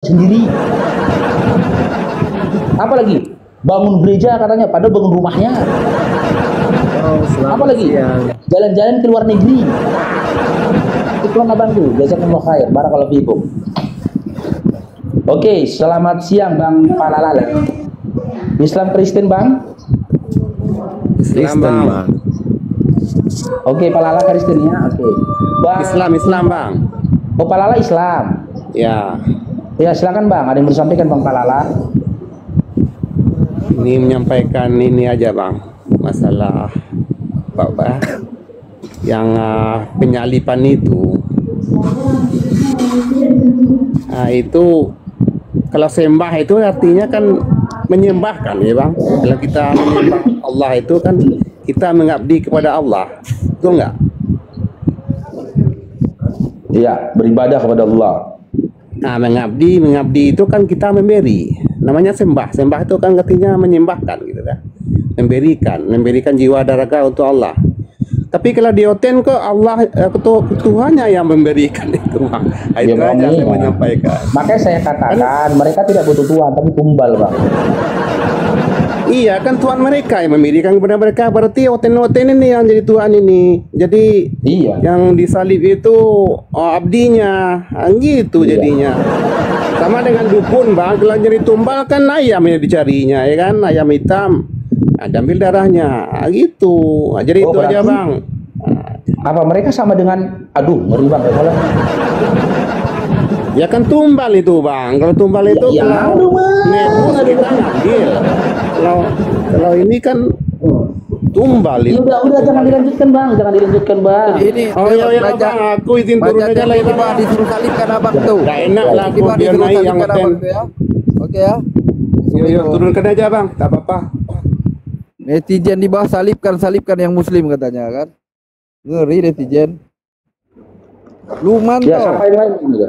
sendiri. Apa lagi? Bangun gereja katanya, padahal bangun rumahnya. Oh, Apa lagi? siang. Jalan-jalan ke luar negeri. Itu abang tuh, jazakallahu khair, barakallahu fikum. Oke, selamat siang Bang Palalala. Islam Kristen Bang? Kristen, Bang. Oke, Palala Kristen ya. Oke. Bang. Islam, Bang. Oh, Palala Islam. Ya. Ya, silakan Bang. Ada yang mau disampaikan Bang Palala? Ini menyampaikan ini aja, Bang. Masalah apa? Yang penyalipan itu. Nah, itu kalau sembah itu artinya kan menyembahkan ya, Bang. Kalau kita menyembah Allah itu kan kita mengabdi kepada Allah. Betul nggak? Iya, beribadah kepada Allah. Nah, mengabdi itu kan kita memberi. Namanya sembah. Sembah itu kan artinya menyembahkan gitu kan. Memberikan jiwa dan raga untuk Allah. Tapi kalau di Oten kok Allah Tuhannya yang memberikan itu, Bang. Nah, itu aja saya menyampaikan. Makanya saya katakan mereka tidak butuh Tuhan tapi tumbal, Bang. Iya kan Tuhan mereka yang memberikan kepada mereka, berarti Oten ini yang jadi Tuhan ini. Jadi iya, yang disalib itu abdinya, gitu iya. jadinya. Sama dengan dukun, Bang. Kalau jadi tumbal kan ayam yang dicarinya, ya kan, ayam hitam. Nah, ambil darahnya, gitu. Nah, jadi itu aja, Bang. Apa mereka sama dengan, aduh, ngeri Bang, kalau ya kan tumbal itu, Bang. Kalau tumbal itu ya, kalau nebus kita ngambil. Kalau ini kan tumbal itu. Udah jangan dilanjutkan Bang, Ini Ya, Bang, aku izin turun aja lah itu, Bang. Disuruh salibkan abang tuh. Gak enak lah aku Tiba-tiba biar disuruh naik yang salibkan Oten. abang tuh ya. Oke ya. Yuk, turunkan aja, Bang. Tak apa-apa. Netizen di bawah salibkan yang muslim katanya kan. Ngeri netizen. Lumanto. ya sampai lain juga.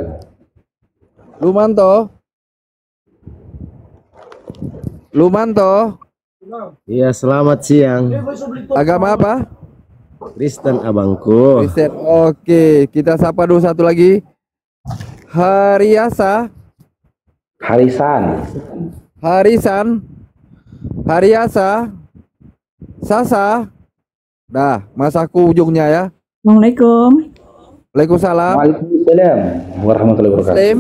Lumanto. Iya, selamat siang. Agama apa? Kristen abangku. Kristen. Oke, kita sapa dulu satu lagi. Hariasa. Harisan. Hariasa. Sasa. Dah, masaku ujungnya ya. Assalamualaikum. Waalaikumsalam. Waalaikumsalam warahmatullahi wabarakatuh. Muslim.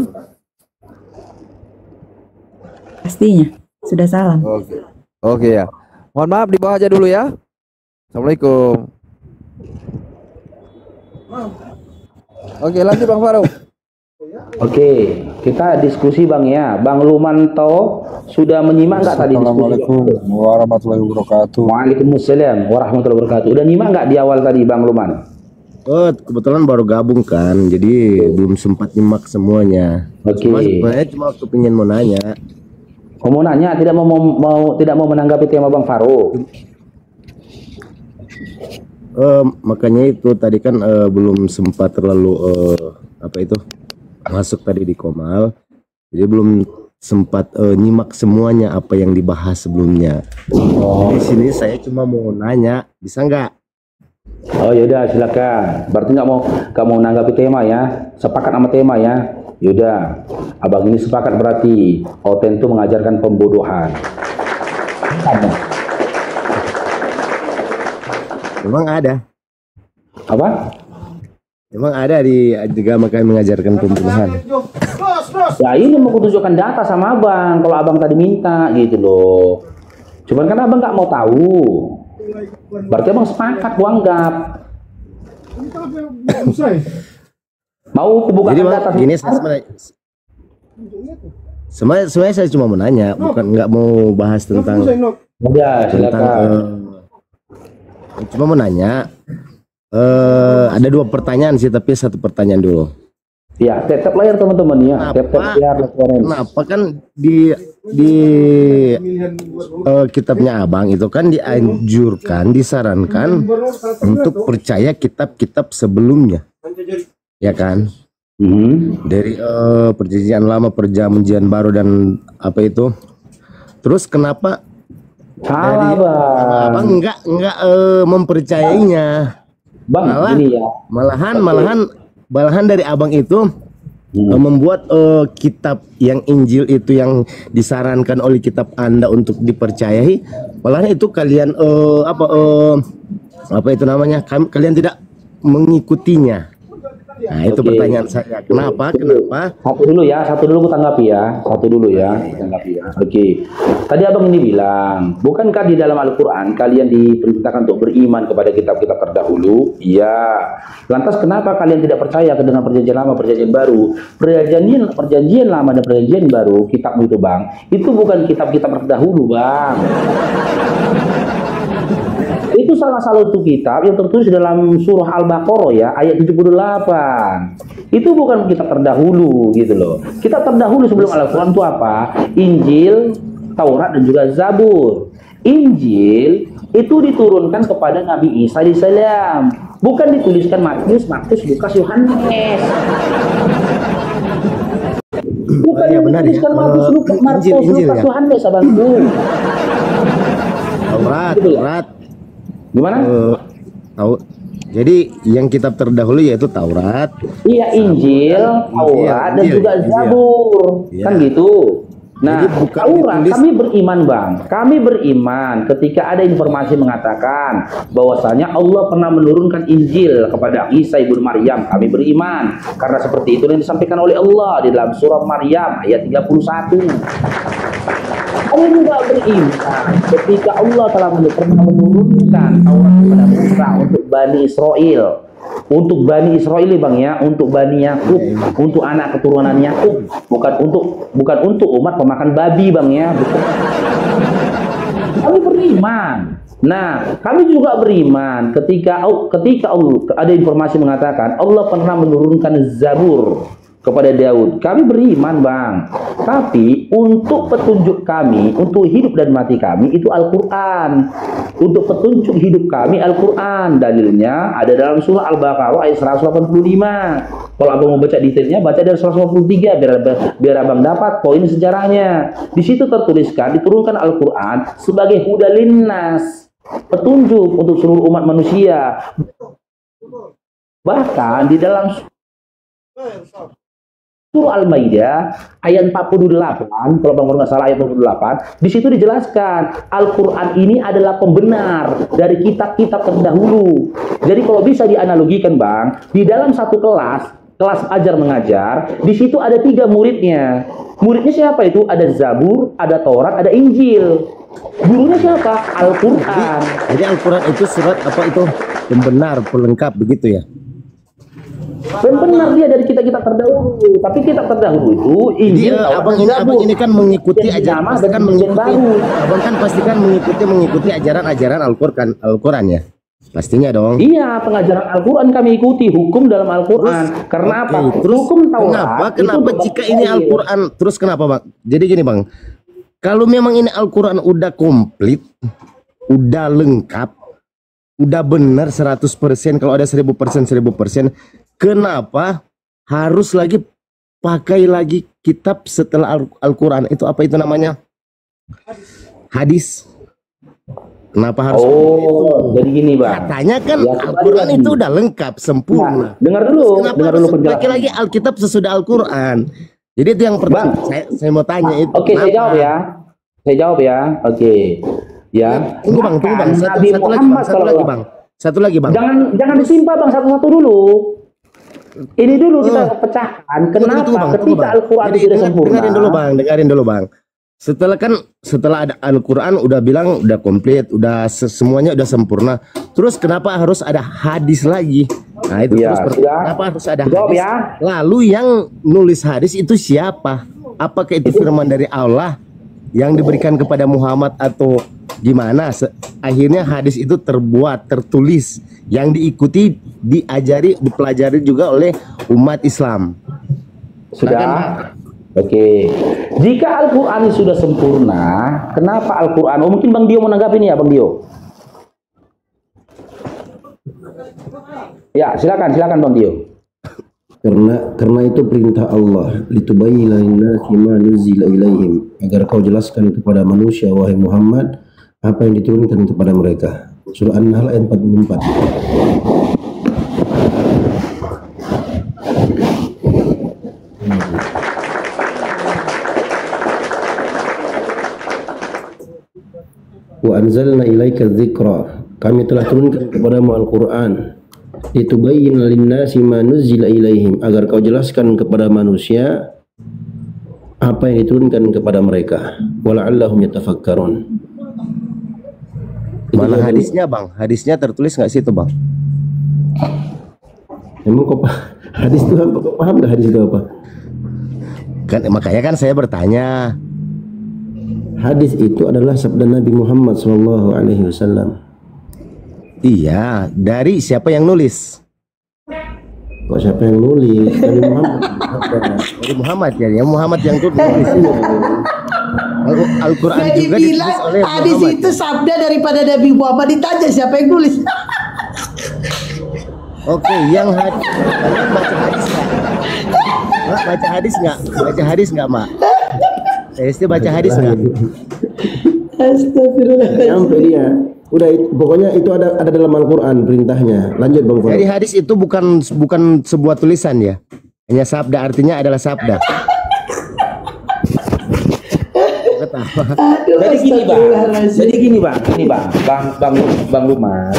Pastinya sudah salam. Oke. Oke ya. Mohon maaf di bawah aja dulu ya. Assalamualaikum. Oke, lanjut Bang Faruk. Oke, kita diskusi Bang ya. Bang Lumanto sudah menyimak nggak tadi diskusi? Assalamualaikum warahmatullahi wabarakatuh. Waalaikumsalam warahmatullahi wabarakatuh. Udah nyimak nggak di awal tadi Bang Luman? Oh, kebetulan baru gabung kan, jadi belum sempat nyimak semuanya. Oke. Cuma kepingin mau nanya. Mau nanya, tidak mau menanggapi tema Bang Faruk. Makanya itu tadi kan belum sempat terlalu apa itu masuk tadi di Komal, jadi belum sempat nyimak semuanya apa yang dibahas sebelumnya. Di sini saya cuma mau nanya, bisa nggak? Oh yaudah silakan. Berarti nggak mau menanggapi tema ya? Sepakat sama tema ya? Yaudah, abang ini sepakat berarti Oten itu mengajarkan pembodohan. Memang ada. Apa? Memang ada di juga makanya mengajarkan pembunuhan. Ya ini mau kutunjukkan data sama abang. Kalau abang tadi minta gitu loh. Cuman kan abang nggak mau tahu. Berarti abang sepakat buanggap. Mau kubukakan Jadi Bang, data. gini sebenarnya saya cuma mau nanya, bukan nggak mau bahas tentang Ya silakan. cuma mau nanya. Ada dua pertanyaan sih, tapi satu pertanyaan dulu. Ya, tap layar teman-teman ya. Tap layar. Kenapa kan di kitabnya abang itu kan disarankan untuk percaya kitab-kitab sebelumnya, ya kan? Dari perjanjian lama, perjanjian baru dan apa itu. Terus kenapa Salah bang. abang nggak mempercayainya? Bang, Malah, ini ya. malahan dari abang itu membuat kitab yang Injil itu yang disarankan oleh kitab Anda untuk dipercayai, malah itu kalian apa itu namanya? Kalian tidak mengikutinya. Nah, itu Oke. pertanyaan saya. Kenapa? Satu dulu ya, ku tanggapi ya. Oke. Tadi abang ini bilang, bukankah di dalam Al-Quran kalian diperintahkan untuk beriman kepada kitab-kitab terdahulu? Iya. Lantas kenapa kalian tidak percaya dengan perjanjian lama, perjanjian baru? Perjanjian lama dan perjanjian baru, kitabmu itu bang, itu bukan kitab-kitab terdahulu bang. Itu salah satu kitab yang tertulis dalam surah Al-Baqarah ya, ayat 78. Itu bukan kitab terdahulu gitu loh. Kitab terdahulu sebelum Al-Quran itu apa? Injil, Taurat dan juga Zabur. Injil itu diturunkan kepada Nabi Isa alaihissalam, bukan dituliskan Matius, Lukas, Yohanes. Bukan ya, benar ya. dituliskan Matius, Lukas, Injil Lukas, ya? Yohanes abangku. Taurat, Gitu ya? Taurat. Gimana? Tahu. Jadi yang kitab terdahulu yaitu Taurat. Iya, Injil, Taurat dan juga Injil. Zabur. Iya. Kan gitu. Nah, Jadi bukan Taurat ditulis- kami beriman, Bang. Kami beriman ketika ada informasi mengatakan bahwasanya Allah pernah menurunkan Injil kepada Isa ibnu Maryam. Kami beriman karena seperti itu yang disampaikan oleh Allah di dalam surah Maryam ayat 31. Kami juga beriman ketika Allah telah pernah menurunkan Taurat kepada Musa untuk Bani Israel. Untuk Bani Israel bang ya, untuk Bani Yakub, untuk anak keturunan Yakub, bukan untuk umat pemakan babi bang ya. Bukan. Kami beriman. Nah, kami juga beriman ketika Allah, ada informasi mengatakan Allah pernah menurunkan Zabur kepada Daud. Kami beriman bang. Tapi untuk petunjuk kami, untuk hidup dan mati kami itu Al-Quran. Untuk petunjuk hidup kami Al-Quran. Dalilnya ada dalam surah Al-Baqarah ayat 185. Kalau abang mau baca detailnya, baca dari 183 biar abang dapat poin sejarahnya. Di situ tertuliskan diturunkan Al-Quran sebagai hudalinnas, petunjuk untuk seluruh umat manusia. Bahkan di dalam surah Al-Maidah ayat 48, kalau bang nggak salah ayat 48, di situ dijelaskan Al-Quran ini adalah pembenar dari kitab-kitab terdahulu. Jadi kalau bisa dianalogikan bang, di dalam satu kelas ajar mengajar, di situ ada 3 muridnya. Muridnya siapa itu? Ada Zabur, ada Taurat, ada Injil. Gurunya siapa? Al-Quran. Jadi Al-Quran itu surat apa itu? Pembenar, pelengkap begitu ya. Benar dia dari kitab-kitab terdahulu. Tapi kitab terdahulu itu Injil, Jadi Taurat, abang dan Zabur. ini kan mengikuti Yang ajaran, lama pasti dan kan yang mengikuti, baru. abang kan pasti kan mengikuti ajaran Al-Quran ya, pastinya dong. Iya, pengajaran Al-Quran kami ikuti, hukum dalam Al-Quran. Karena apa? Terus Hukum Taurat. kenapa jika ini Al-Quran, terus kenapa bang? Jadi gini bang, kalau memang ini Al-Quran udah komplit, udah lengkap, udah benar 100%, kalau ada 1000%, kenapa harus lagi pakai lagi kitab setelah Al-Quran? Itu apa itu namanya? Hadis. Kenapa harus seperti itu? Jadi gini bang. Katanya kan Ya, Al-Quran kembali itu lagi. udah lengkap, sempurna. Nah, dengar dulu Kenapa harus pakai penjelasan. lagi Alkitab sesudah Al-Quran? Jadi itu yang pertama. Saya mau tanya itu. Oke, saya kenapa? jawab ya. Oke. Ya. Tunggu bang. Nabi Satu lagi Muhammad bang. Satu lagi bang. Jangan disimpa bang, satu-satu dulu. Ini dulu kita pecahkan. Kenapa Tunggu, bang. ketika Al-Quran Jadi, tidak sempurna? dengarin dulu bang. Setelah ada Al-Quran udah bilang udah komplit, udah semuanya udah sempurna. Terus kenapa harus ada hadis lagi? Nah itu Ya, terus sudah. kenapa harus ada Jawab hadis? ya. Lalu yang nulis hadis itu siapa? Apakah itu firman dari Allah yang diberikan kepada Muhammad atau gimana? Akhirnya hadis itu tertulis, yang diikuti, diajari, dipelajari juga oleh umat Islam. Sudah. Oke. Jika Al-Quran sudah sempurna, kenapa Al-Quran? Oh, mungkin Bang Dio mau nanggap ini ya, Bang Dio. Ya, silakan Bang Dio. Karena itu perintah Allah, litubayyina lin-nasi ma nuzila ilaihim, agar kau jelaskan kepada manusia wahai Muhammad apa yang diturunkan kepada mereka. Surah An-Nahl ayat 44. Wa anzalna ilaika dzikra. Kami telah turunkan kepadamu Al-Qur'an. Litubayyana lin-nasi ma nuzila ilaihim, agar kau jelaskan kepada manusia apa yang diturunkan kepada mereka. Wala'allahum yatafakkarun. Mana hadisnya bang? Hadisnya tertulis nggak sih itu bang? Emang kau hadis itu apa? Kau paham nggak hadis itu apa? Kan makanya kan saya bertanya. Hadis itu adalah sabda Nabi Muhammad SAW. Iya, dari siapa yang nulis? Kok siapa yang nulis? Nabi Muhammad. Dari Muhammad ya, yang Muhammad yang tulis. Al-Quran Jadi juga bilang ditulis oleh hadis Muhammad. itu sabda daripada Nabi Muhammad, ditanya siapa yang nulis. Oke, yang hadis. Baca hadis nggak? Mak, baca hadis nggak? Baca hadis nggak, Mak? Saya baca hadis nggak? Astagfirullah. Sampai dia. Udah, pokoknya itu ada dalam Al-Quran perintahnya. Lanjut Bang Fuad. Jadi hadis itu bukan sebuah tulisan ya, hanya sabda, artinya adalah sabda. Jadi gini bang, bang Luman,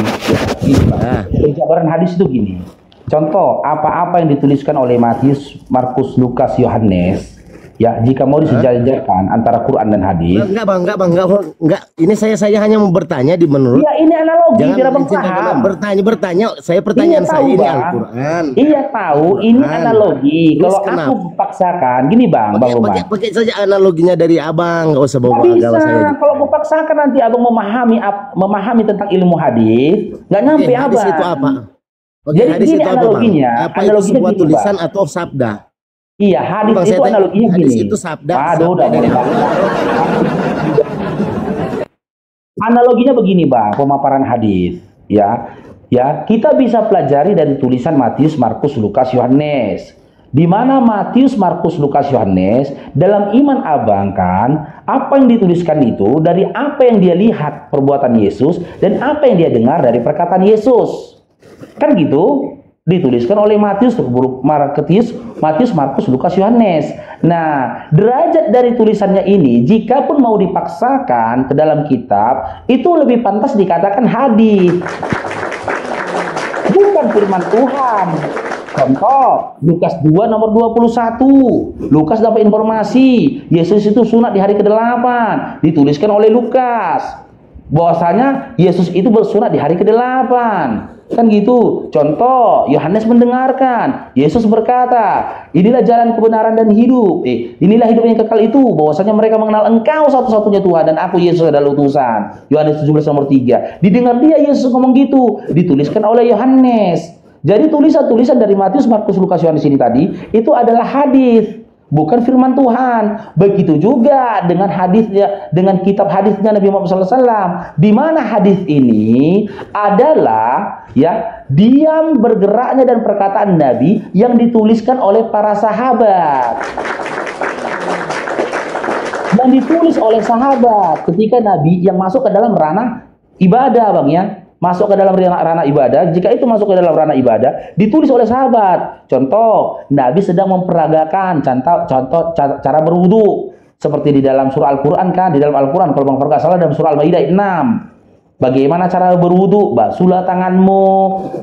gini bang, penjabaran hadis itu gini. Contoh apa-apa yang dituliskan oleh Matius, Markus, Lukas, Yohanes, ya jika mau disejajarkan antara Quran dan hadis. Enggak bang. Ini saya hanya mau bertanya di menurut. Iya ini analogi Jangan biar abang melencengkan, paham. bertanya. Saya pertanyaan Iya, saya tahu, ini Bang. Al-Quran. Iya tahu, ini Quran. analogi. Terus Kalau kenapa? aku paksakan, gini bang Luman. Pakai saja analoginya dari abang, nggak usah bawa Nggak agama saya. bisa, kalau aku paksakan nanti abang memahami tentang ilmu hadis, nggak nyampe Oke, hadis abang. itu apa? Oke, Jadi hadis gini itu apa, Bang? analoginya, Apa itu analoginya sebuah gini, tulisan Bang. atau sabda? Iya, hadis Bang, itu saya tanya, analoginya hadis gini. itu sabda Udah dari Bang. Analoginya begini, Bang, pemaparan hadis, ya. Ya, kita bisa pelajari dari tulisan Matius, Markus, Lukas, Yohanes. Di mana Matius, Markus, Lukas, Yohanes dalam iman abang kan apa yang dituliskan itu dari apa yang dia lihat perbuatan Yesus dan apa yang dia dengar dari perkataan Yesus. Kan gitu dituliskan oleh Matius, Markus, Lukas, Yohanes. Nah, derajat dari tulisannya ini jika pun mau dipaksakan ke dalam kitab itu lebih pantas dikatakan hadis, bukan firman Tuhan. Contoh, Lukas 2 nomor 21. Lukas dapat informasi Yesus itu sunat di hari ke-8, dituliskan oleh Lukas bahwasanya Yesus itu bersunat di hari ke-8. Kan gitu. Contoh, Yohanes mendengarkan Yesus berkata, inilah jalan kebenaran dan hidup. Inilah hidup yang kekal itu, bahwasanya mereka mengenal Engkau satu-satunya Tuhan dan aku Yesus adalah utusan. Yohanes 17 nomor 3. Didengar dia Yesus ngomong gitu, dituliskan oleh Yohanes. Jadi tulisan-tulisan dari Matius, Markus, Lukas, Yohanes ini tadi itu adalah hadis, bukan firman Tuhan. Begitu juga dengan hadisnya, dengan kitab hadisnya Nabi Muhammad SAW, di mana hadis ini adalah ya diam bergeraknya dan perkataan Nabi yang dituliskan oleh para sahabat, yang ditulis oleh sahabat ketika Nabi yang masuk ke dalam ranah ibadah, bang ya. Masuk ke dalam ranah ibadah, jika itu masuk ke dalam ranah ibadah, ditulis oleh sahabat. Contoh, Nabi sedang memperagakan contoh cara berwudu. Seperti di dalam surah Al-Quran kan, di dalam Al-Quran, kalau Bang Farga salah dalam surah Al-Maidah 6. Bagaimana cara berwudu? Basuhlah tanganmu.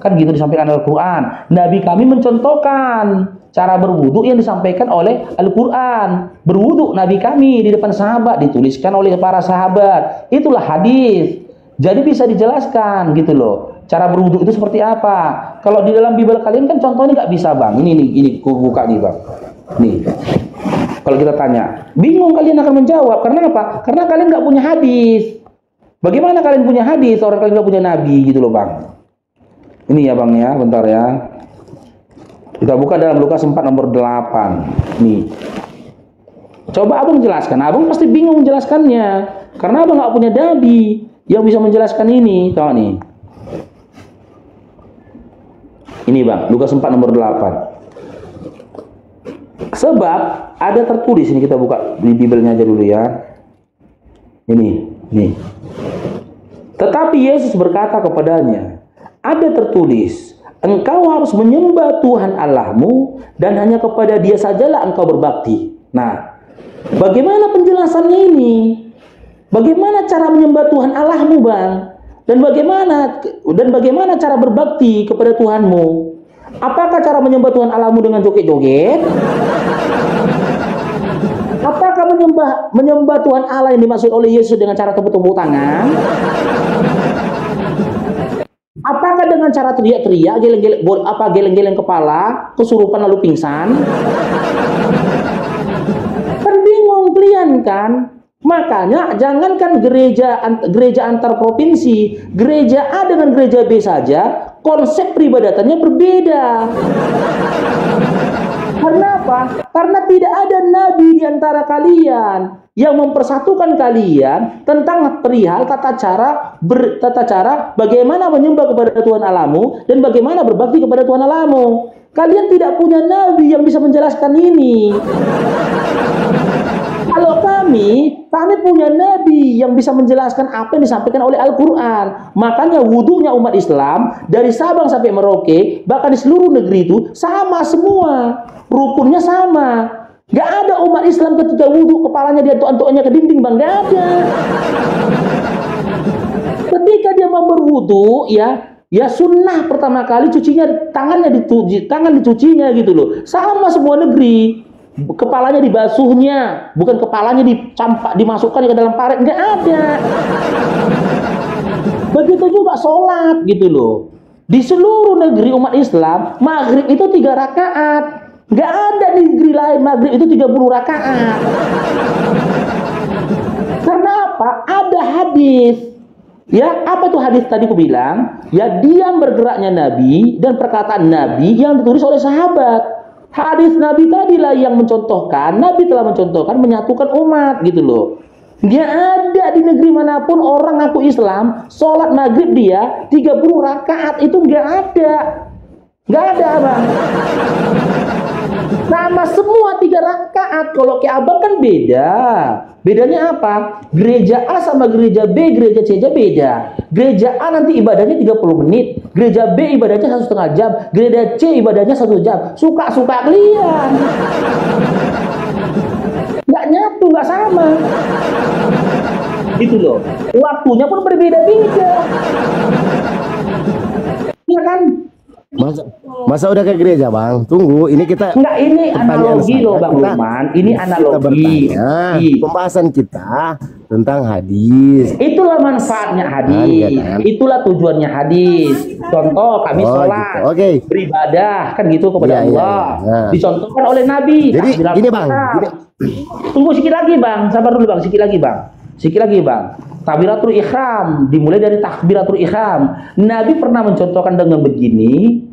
Kan gitu disampaikan Al-Quran. Nabi kami mencontohkan cara berwudu yang disampaikan oleh Al-Quran. Berwudu Nabi kami di depan sahabat, dituliskan oleh para sahabat. Itulah hadis. Jadi bisa dijelaskan gitu loh. Cara berwudu itu seperti apa? Kalau di dalam Bible kalian kan contohnya nggak bisa, bang. Ini aku buka nih, bang. Nih. Kalau kita tanya, bingung kalian akan menjawab. Karena apa? Karena kalian nggak punya hadis. Bagaimana kalian punya hadis? Orang kalian nggak punya nabi gitu loh, bang. Ini ya, bang ya. Bentar ya. Kita buka dalam Lukas 4 nomor 8. Nih. Coba abang jelaskan. Abang pasti bingung menjelaskannya. Karena abang nggak punya nabi yang bisa menjelaskan ini. Tahu nih. Ini bang, Lukas 4 nomor 8. Sebab ada tertulis, ini kita buka di Bibelnya aja dulu ya. Ini, nih. Tetapi Yesus berkata kepadanya, ada tertulis, engkau harus menyembah Tuhan Allahmu dan hanya kepada Dia sajalah engkau berbakti. Nah, bagaimana penjelasannya ini? Bagaimana cara menyembah Tuhan Allahmu, Bang? Dan bagaimana cara berbakti kepada Tuhanmu? Apakah cara menyembah Tuhan Allahmu dengan joget-joget? Apakah menyembah Tuhan Allah yang dimaksud oleh Yesus dengan cara tepuk-tepuk tangan? Apakah dengan cara teriak-teriak, geleng-geleng kepala, kesurupan lalu pingsan? Kan bingung kalian kan? Makanya jangankan gereja antar provinsi, gereja A dengan gereja B saja konsep peribadatannya berbeda. Karena apa? Karena tidak ada nabi di antara kalian yang mempersatukan kalian tentang perihal tata cara bagaimana menyembah kepada Tuhan Allahmu dan bagaimana berbakti kepada Tuhan Allahmu. Kalian tidak punya nabi yang bisa menjelaskan ini. Kalau kami punya nabi yang bisa menjelaskan apa yang disampaikan oleh Al-Quran. Makanya wudhunya umat Islam dari Sabang sampai Merauke, bahkan di seluruh negeri itu sama semua, rukunnya sama. Gak ada umat Islam ketika wudhu kepalanya dia antuk-antuknya ke dinding, Bang, gak ada. Ketika dia mau berwudhu, ya sunnah pertama kali cucinya tangan dicucinya gitu loh. Sama semua negeri. Kepalanya dibasuhnya, bukan kepalanya dimasukkan ke dalam paret, nggak ada. Begitu juga sholat gitu loh. Di seluruh negeri umat Islam, maghrib itu 3 rakaat. Nggak ada di negeri lain maghrib itu 30 rakaat. Karena apa? Ada hadis. Ya, apa tuh hadis tadi aku bilang? Ya, diam bergeraknya Nabi dan perkataan Nabi yang ditulis oleh sahabat. Hadis Nabi tadilah yang mencontohkan, Nabi telah mencontohkan menyatukan umat gitu loh. Dia ada di negeri manapun orang ngaku Islam, sholat maghrib dia 30 rakaat itu nggak ada. Nggak ada, Bang. Sama semua 3 rakaat. Kalau ke Abang kan beda. Bedanya apa? Gereja A sama gereja B, gereja C aja beda. Gereja A nanti ibadahnya 30 menit, gereja B ibadahnya 1,5 jam, gereja C ibadahnya 1 jam. Suka-suka kalian. Nggak nyatu, nggak sama. Gitu loh. Waktunya pun berbeda-beda. Iya kan? Masa udah ke gereja, Bang? Tunggu, ini kita enggak, ini analogi loh, Bang Luman. Ini analogi. Pembahasan kita tentang hadis. Itulah manfaatnya hadis. Itulah tujuannya hadis. Contoh kami sholat, gitu. beribadah kan gitu kepada Allah. Dicontohkan oleh Nabi. Jadi gini, Bang. Tunggu sedikit lagi, Bang. Sabar dulu, Bang. Sikit lagi, Bang. Takbiratul ihram dimulai dari takbiratul ihram. Nabi pernah mencontohkan dengan begini.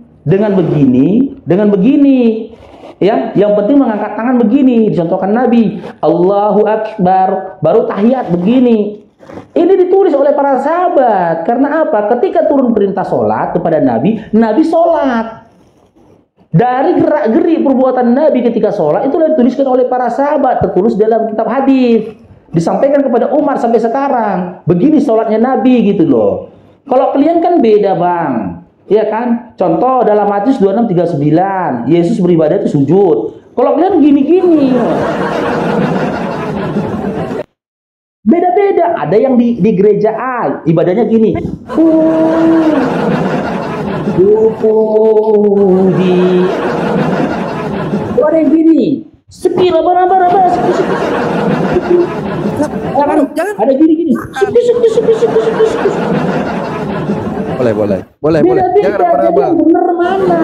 Ya, yang penting mengangkat tangan begini, dicontohkan Nabi. Allahu Akbar, baru tahiyat begini. Ini ditulis oleh para sahabat. Karena apa? Ketika turun perintah sholat kepada Nabi, Nabi sholat. Dari gerak-gerik perbuatan Nabi ketika sholat itulah dituliskan oleh para sahabat, tertulis dalam kitab hadis. Disampaikan kepada Umar sampai sekarang. Begini sholatnya Nabi gitu loh. Kalau kalian kan beda, Bang. Iya kan? Contoh dalam Matius 26:39, Yesus beribadah itu sujud. Kalau kalian gini-gini. Beda-beda. Ada yang di gereja A ibadahnya gini. Ada yang gini. Sepi, raba. Jangan. Ada gini. Sepi. Boleh. Jangan raba-raba. Yang benar mana?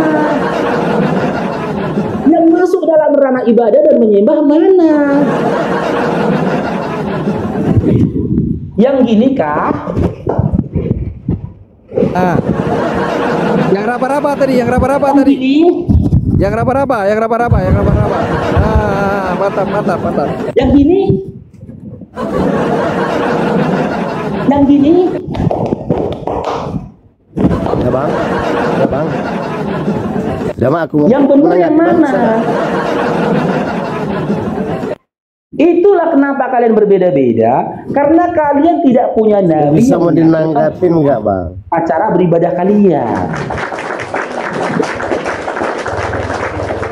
Yang masuk dalam ranah ibadah dan menyembah mana? Yang gini kah? Yang raba-raba tadi. Yang raba-raba. Mantap. Yang gini. Ya, Bang. Sudah, Mak, aku yang benar yang mana? Itulah kenapa kalian berbeda-beda, karena kalian tidak punya nabi bisa yang mau dinanggapin nggak, Bang? Acara beribadah kalian.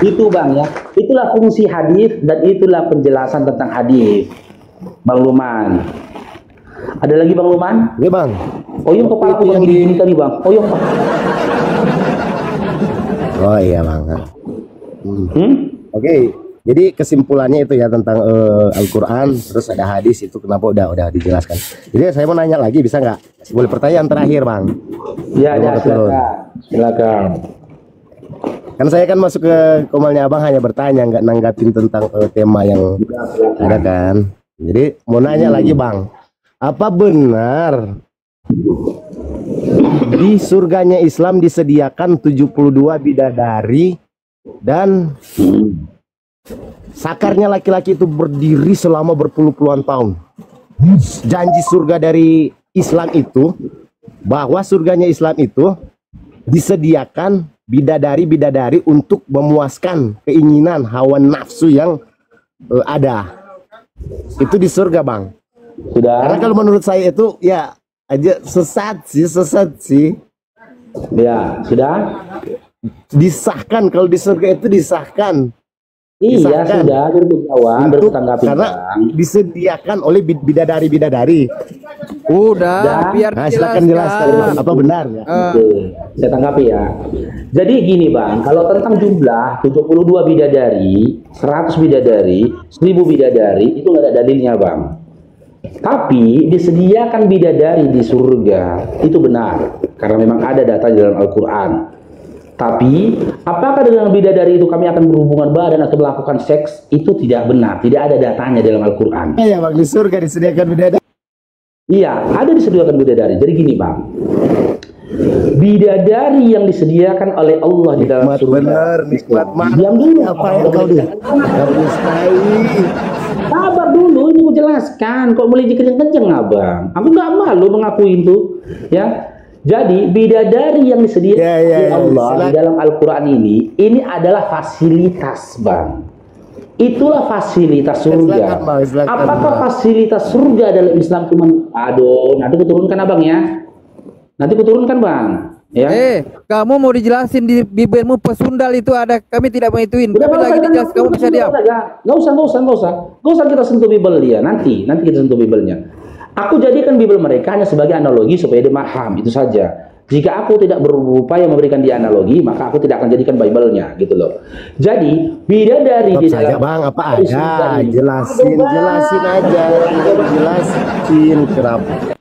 Itu, Bang, ya. Itulah fungsi hadis dan itulah penjelasan tentang hadis, Bang Luman. Ada lagi Bang Luman? Oke bang. Oyong kepala aku yang gini tadi Bang. Oyong Bang. Oh iya bang. Oke, jadi kesimpulannya itu ya tentang Al-Quran, terus ada hadis itu kenapa udah dijelaskan. Jadi saya mau nanya lagi, bisa nggak? Boleh pertanyaan terakhir bang? Ya, silakan. Kan saya kan masuk ke komalnya abang hanya bertanya, nggak nanggapin tentang tema yang ada kan. Jadi mau nanya lagi bang, apa benar di surganya Islam disediakan 72 bidadari dan sakarnya laki-laki itu berdiri selama berpuluh-puluhan tahun? Janji surga dari Islam itu, bahwa surganya Islam itu disediakan bidadari-bidadari untuk memuaskan keinginan hawa nafsu yang ada. Itu di surga bang. Sudah. Karena kalau menurut saya itu ya aja sesat sih. Ya, sudah. Disahkan kalau di surga itu disahkan. Iya, Disahkan. sudah berjawab, Untuk, bertanggapi karena Bang. disediakan oleh bidadari-bidadari. Udah, biar Nah, silakan jelaskan apa benar ya? Oke, saya tanggapi ya. Jadi gini Bang, kalau tentang jumlah 72 bidadari, 100 bidadari, 1000 bidadari, itu nggak ada dalilnya Bang. Tapi disediakan bidadari di surga, itu benar. Karena memang ada data di dalam Al-Quran. Tapi, apakah dengan bidadari itu kami akan berhubungan badan atau melakukan seks? Itu tidak benar, tidak ada datanya dalam Al-Quran. Iya bang, di surga disediakan bidadari. Iya, ada disediakan bidadari. Jadi gini Bang, bidadari yang disediakan oleh Allah di dalam surga. Benar, nikmat mana? Diam dulu. Apa yang kau dia? Habis Sabar dulu, ini aku jelaskan. Kok mulai dikenceng-kenceng Abang? Aku nggak malu mengakui itu, ya. Jadi bidadari yang disediakan oleh Allah di dalam Al-Quran ini adalah fasilitas Bang. Itulah fasilitas surga. Apakah fasilitas surga dalam Islam cuma? Aduh, nanti kuturunkan Abang ya. Nanti kuturunkan Bang. Ya. Kamu mau dijelasin di bibirmu pesundal itu ada, kami tidak mengituin. Udah, Kami lagi dijelas, kamu bisa diam. Nggak usah kita sentuh Bible dia. Nanti kita sentuh Bible-nya. Aku jadikan Bible mereka hanya sebagai analogi supaya dia paham, itu saja. Jika aku tidak berupaya memberikan dia analogi, maka aku tidak akan jadikan Bible-nya, gitu loh. Jadi, bidadari di dalam bang, apa ada? Jelasin aja. Jelasin kenapa?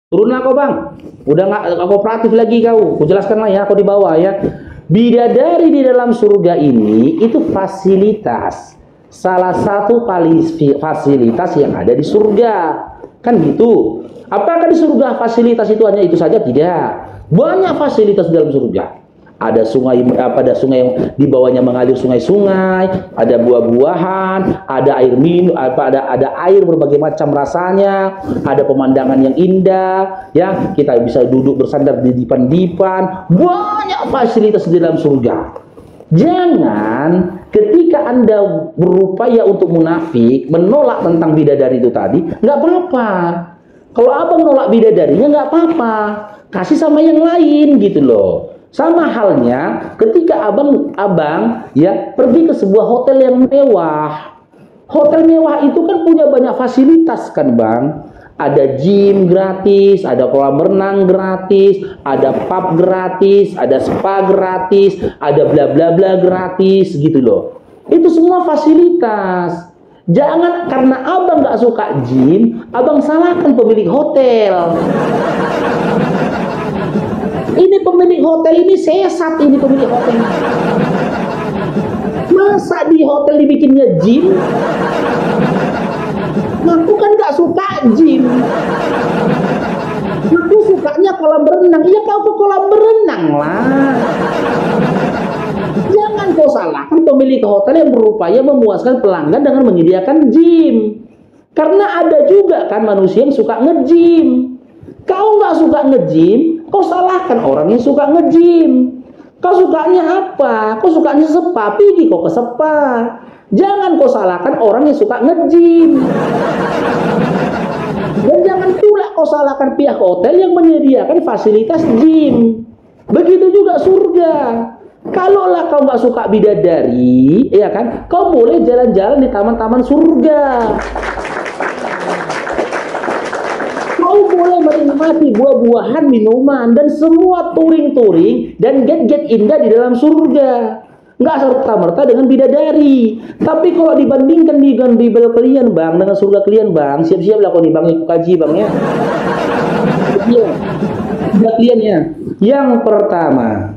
Turunlah kau Bang. Udah nggak kooperatif lagi kau. Ku jelaskan lah ya, kau di bawah ya. Bidadari di dalam surga ini itu fasilitas. Salah satu fasilitas yang ada di surga. Kan gitu. Apakah di surga fasilitas itu hanya itu saja? Tidak. Banyak fasilitas di dalam surga. Ada sungai, ada sungai yang di bawahnya mengalir sungai-sungai, ada buah-buahan, ada air minum, ada air berbagai macam rasanya, ada pemandangan yang indah, ya kita bisa duduk bersandar di dipan-dipan, banyak fasilitas di dalam surga. Jangan ketika Anda berupaya untuk munafik, menolak tentang bidadari itu tadi, nggak apa-apa. Kalau Abang nolak bidadarinya nggak apa-apa, kasih sama yang lain gitu loh. Sama halnya ketika abang ya pergi ke sebuah hotel yang mewah. Hotel mewah itu kan punya banyak fasilitas kan Bang. Ada gym gratis, ada kolam renang gratis, ada pub gratis, ada spa gratis, ada bla bla bla gratis gitu loh. Itu semua fasilitas. Jangan karena Abang nggak suka gym, Abang salahkan pemilik hotel. Ini pemilik hotel ini sesat, ini pemilik hotel. Masa di hotel dibikinnya gym? Aku kan gak suka gym. Aku sukanya kolam berenang. Iya kau ke kolam berenang lah. Jangan kau salahkan pemilik hotel yang berupaya memuaskan pelanggan dengan menyediakan gym. Karena ada juga kan manusia yang suka nge-gym. Kau nggak suka nge-gym, kau salahkan orang yang suka nge-gym. Kau sukanya apa? Kau sukanya spa, pergi kau ke spa. Jangan kau salahkan orang yang suka nge-gym. Dan jangan pula kau salahkan pihak hotel yang menyediakan fasilitas gym. Begitu juga surga. Kalaulah kau nggak suka bidadari, ya kan? Kau boleh jalan-jalan di taman-taman surga. diambil buah-buahan, minuman, dan semua turing-turing dan gadget indah di dalam surga. Nggak serta-merta dengan bidadari. Tapi kalau dibandingkan dengan Bible kalian bang, dengan surga kalian bang, siap-siap lah kau nih bang, ikut kaji bang ya. Iya, surga kalian ya. Yang pertama,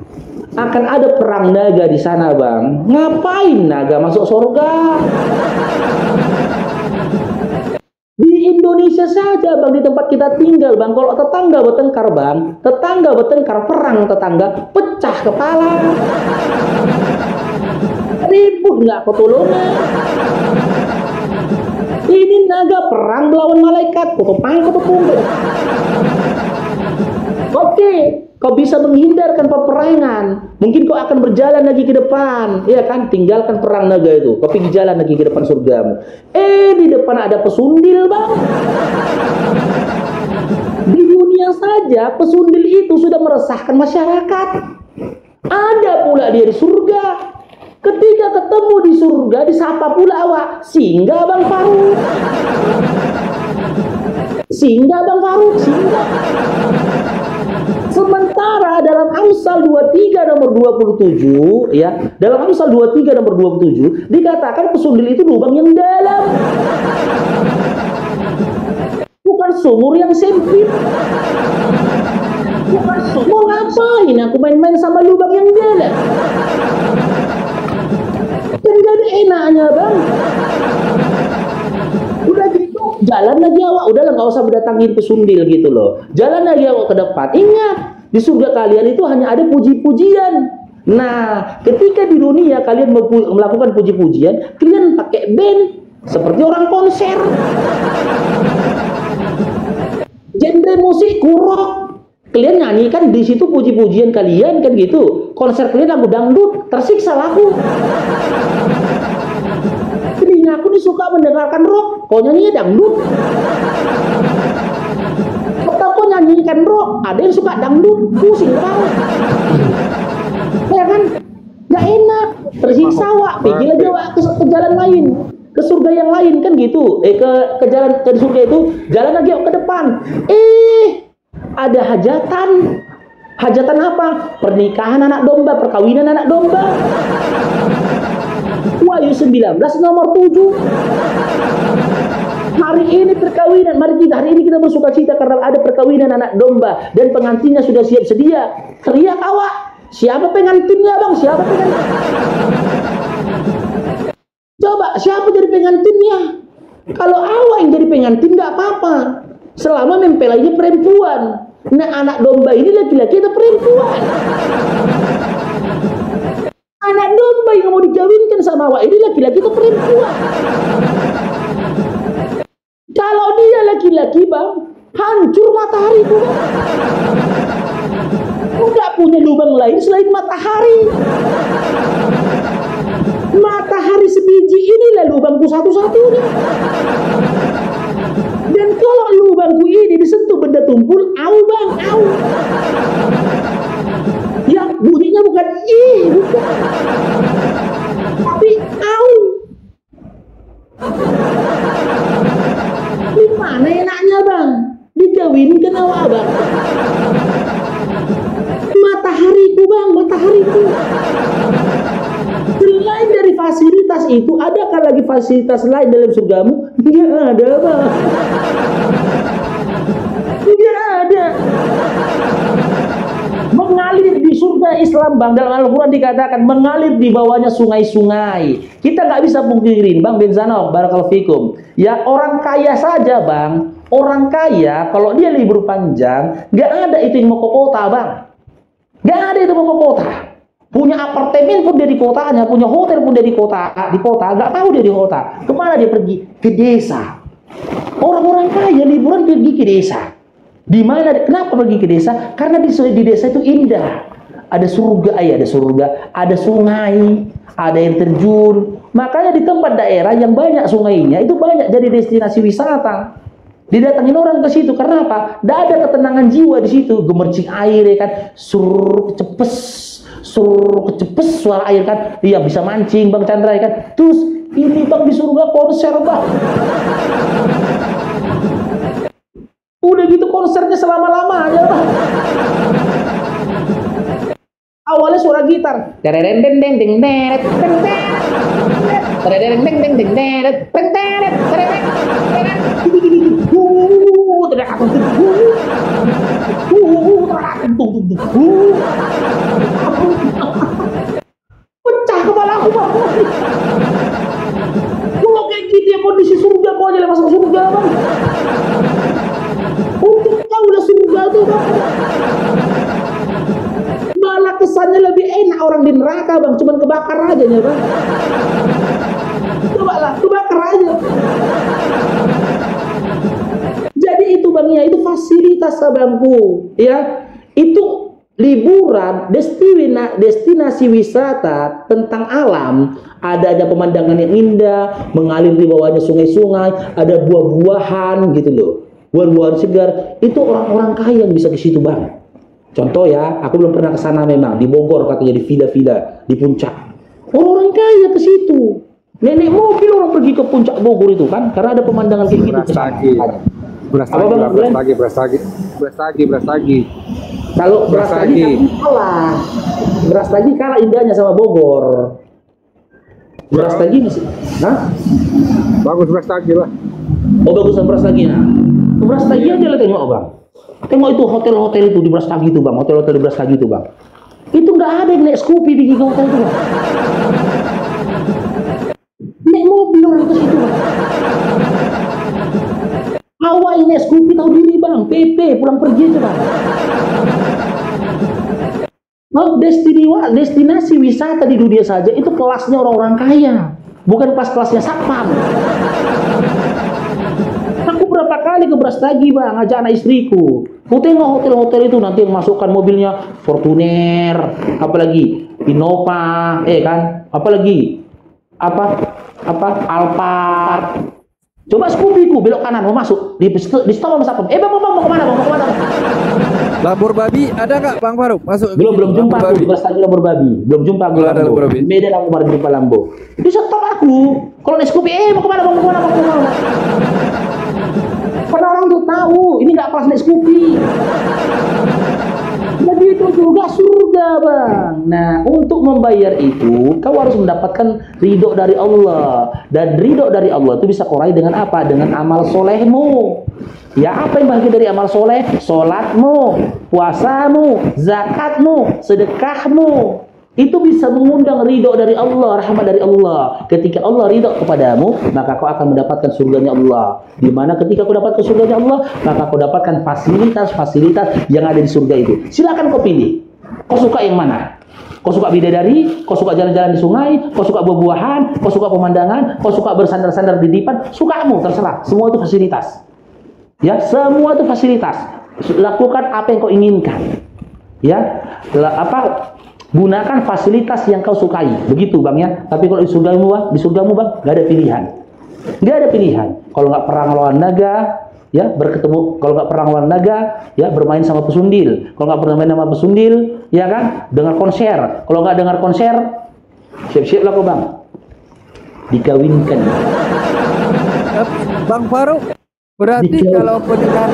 akan ada perang naga di sana bang. Ngapain naga masuk surga? Di Indonesia saja bang, di tempat kita tinggal bang, kalau tetangga bertengkar bang, tetangga bertengkar, perang tetangga, pecah kepala, ribut nggak ketulungan. Ini naga perang melawan malaikat, kutupang. Oke, kau bisa menghindarkan peperangan. Mungkin kau akan berjalan lagi ke depan, ya kan? Tinggalkan perang naga itu. Kau pergi jalan lagi ke depan surgamu. Di depan ada pesundil, bang. Di dunia saja pesundil itu sudah meresahkan masyarakat. Ada pula dia di surga. Ketika ketemu di surga, disapa pula awak, singgah bang Faruk. Singgah bang Faruk, singgah. Sementara dalam Amsal 23 nomor 27 ya, dalam Amsal 23 nomor 27 dikatakan pesundil itu lubang yang dalam. Bukan sumur yang sempit. Bukan sumur, ngapain aku main-main sama lubang yang dalam? Kan gak ada enaknya bang. Udah gitu, jalan lagi awak, udah nggak usah berdatangin pesundil gitu loh. Jalan lagi awak ke depan. Ingat, di surga kalian itu hanya ada puji-pujian. Nah, ketika di dunia kalian melakukan puji-pujian, kalian pakai band seperti orang konser. Genre musik rock. Kalian nyanyikan di situ puji-pujian kalian kan gitu. Konser kalian lagu dangdut, tersiksa laku. Jadinya aku suka mendengarkan rock, kau nyanyinya dangdut. Atau kau nyanyikan rock, ada yang suka dangdut, pusing kepala. Ya kan? Gak enak, tersiksa wak, pergi lagi wak ke jalan lain, ke surga yang lain kan gitu. Ke jalan ke surga itu, jalan lagi wak ke depan. Ada hajatan. Hajatan apa? Pernikahan anak domba, perkawinan anak domba. Wahyu 19 nomor 7. Hari ini perkawinan, hari ini kita bersuka cita karena ada perkawinan anak domba dan pengantinnya sudah siap sedia. Teriak awak, siapa pengantinnya bang? Siapa pengantin? Coba, siapa jadi pengantinnya? Kalau awak yang jadi pengantin nggak apa-apa, selama mempelainya perempuan. Nah, anak domba ini laki-laki atau perempuan? Anak domba yang mau dikawinkan sama awak ini laki-laki atau perempuan? Kalau dia laki-laki bang, hancur matahari itu bang. Enggak punya lubang lain selain matahari. Matahari sebiji inilah lubangku satu-satunya. Dan kalau lubangku ini disentuh benda tumpul, au bang, au. Ya bunyinya bukan bukan, tapi au. Gimana enaknya bang? Dikawinkan awak bang. Matahariku bang, matahariku. Selain dari fasilitas itu, adakah lagi fasilitas lain dalam surgamu? Tidak ada bang. Tidak ada. Mengalir di surga Islam bang, dalam Al-Quran dikatakan mengalir di bawahnya sungai-sungai. Kita nggak bisa pungkirin bang Benzano, barakallahu fikum. Ya orang kaya saja bang, orang kaya kalau dia libur panjang, nggak ada itu yang mau ke kota bang. Nggak ada itu mau ke kota. Punya apartemen pun dia di kotanya, punya hotel pun dia di kota, nggak tahu dia di kota. Kemana dia pergi? Ke desa. Orang-orang kaya liburan pergi ke desa. Di mana? Kenapa pergi ke desa? Karena di desa itu indah. Ada surga, ada surga, ada sungai, ada air terjun. Makanya di tempat daerah yang banyak sungainya itu banyak jadi destinasi wisata. Didatangin orang ke situ karena apa? Tidak ada ketenangan jiwa di situ. Gemercik air ya kan, kecepes suara air kan. Iya bisa mancing bang Chandra ya kan. Terus ini bang di surga konser bang. Udah gitu konsernya selama-lamanya, Bang. Awalnya suara gitar. Tereng deng deng deng deret, tereng deng deng deng deng deret, tereng deret, tereng deret. Tidak akan pecah kepala aku, Bang. Kalau kayak gitu ya kondisi surga, kau aja masuk surga, Bang. Untuk kau udah surga tuh, Bang. Malah kesannya lebih enak orang di neraka, Bang. Cuman kebakar aja ya, Bang. Coba lah, kebakar aja. Jadi itu, Bang, ya, itu fasilitas, Bangku, ya. Itu liburan, destinasi wisata tentang alam, adanya pemandangan yang indah, mengalir di bawahnya sungai-sungai, ada buah-buahan gitu loh, buah-buahan segar. Itu orang-orang kaya yang bisa ke situ, Bang. Contoh ya, aku belum pernah ke sana memang, di Bogor katanya, di villa-villa di puncak. Orang-orang kaya ke situ. Nenek mobil orang pergi ke puncak Bogor itu kan, karena ada pemandangan kayak gitu. Beras lagi. Kalau beras lagi kalah. Beras lagi kalah indahnya sama Bogor. Beras lagi masih, nah? Bagus beras lagi lah. Oh, bagusan beras lagi, nah. Beras lagi aja lah tengok, Bang. Tengok itu hotel-hotel itu di beras lagi itu, Bang. Hotel-hotel di beras lagi itu, Bang. Itu nggak ada yang naik Scoopy di hotel itu, Bang. Naik mobil orang ke situ, Bang. Awak ini Scoopy tahu diri, Bang. PP pulang pergi aja, Bang. Mau destinasi wisata di dunia saja itu kelasnya orang-orang kaya, bukan kelasnya satpam. Aku berapa kali ke beras lagi, Bang, ngajak anak istriku. Ku tengok hotel-hotel itu nanti yang masukkan mobilnya Fortuner, apalagi Innova, kan, apalagi Alphard. Coba Scoopy ku belok kanan mau masuk di stop sama satpam. Bang, mau kemana, Bang? Mau kemana, Bang? Labor babi ada nggak, Bang Faruk? Masuk. Belum jumpa aku di beras lagi labor babi. Belum jumpa aku Lambo. Beda lah kemarin jumpa Lambo. Itu stop aku. Kalau naik Scoopy, mau kemana, Bang? Mau kemana, Bang? Karena orang tuh tahu ini nggak pas naik Scoopy. Jadi itu juga surga, Bang. Nah, untuk membayar itu kau harus mendapatkan ridho dari Allah, dan ridho dari Allah itu bisa kau raih dengan apa? Dengan amal solehmu. Ya, apa yang bahagia dari amal soleh? Sholatmu, puasamu, zakatmu, sedekahmu. Itu bisa mengundang ridho dari Allah, rahmat dari Allah. Ketika Allah ridho kepadamu, maka kau akan mendapatkan surganya Allah. Dimana ketika kau dapatkan surganya Allah, maka kau dapatkan fasilitas-fasilitas yang ada di surga itu. Silakan kau pilih. Kau suka yang mana? Kau suka bidadari? Kau suka jalan-jalan di sungai? Kau suka buah-buahan? Kau suka pemandangan? Kau suka bersandar-sandar di dipan? Sukamu, terserah. Semua itu fasilitas. Ya, semua itu fasilitas. Lakukan apa yang kau inginkan. Ya, gunakan fasilitas yang kau sukai, begitu, Bang, ya. Tapi kalau di surgamu, Bang, nggak ada pilihan. Nggak ada pilihan. Kalau nggak perang lawan naga, ya berketemu. Kalau nggak perang lawan naga, ya bermain sama pesundil. Kalau nggak pernah main sama pesundil, ya kan, dengar konser. Kalau nggak dengar konser, siap-siap lah kau, Bang, dikawinkan. Bang Faruk, berarti kalau pernikahan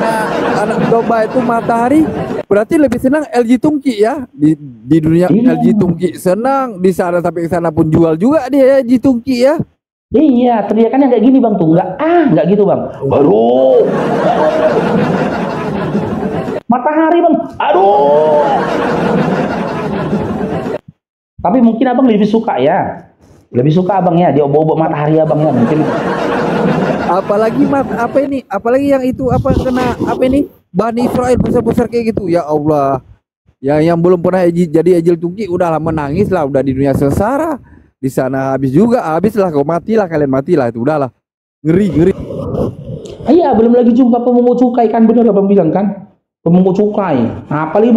anak domba itu matahari, berarti lebih senang LG Tungki ya, di dunia. LG Tungki senang, di sana sampai ke sana pun jual juga dia LG Tungki ya. Iya, teriakannya kayak gini, Bang, tuh nggak gitu, Bang. Baru matahari, Bang. Aduh. Tapi mungkin Abang lebih suka ya. Lebih suka Abang ya, dia obok-obok matahari Abang ya, mungkin. Apalagi yang itu kena Bani Israel besar-besar kayak gitu, ya Allah. Yang belum pernah jadi Ejil Tungki udahlah menangis lah, udah di dunia sengsara. Di sana habislah kau matilah, kalian matilah, itu udahlah. Ngeri. Iya, belum lagi jumpa pemungut cukai kan, benar Abang bilang kan? Pemungut cukai. Apalagi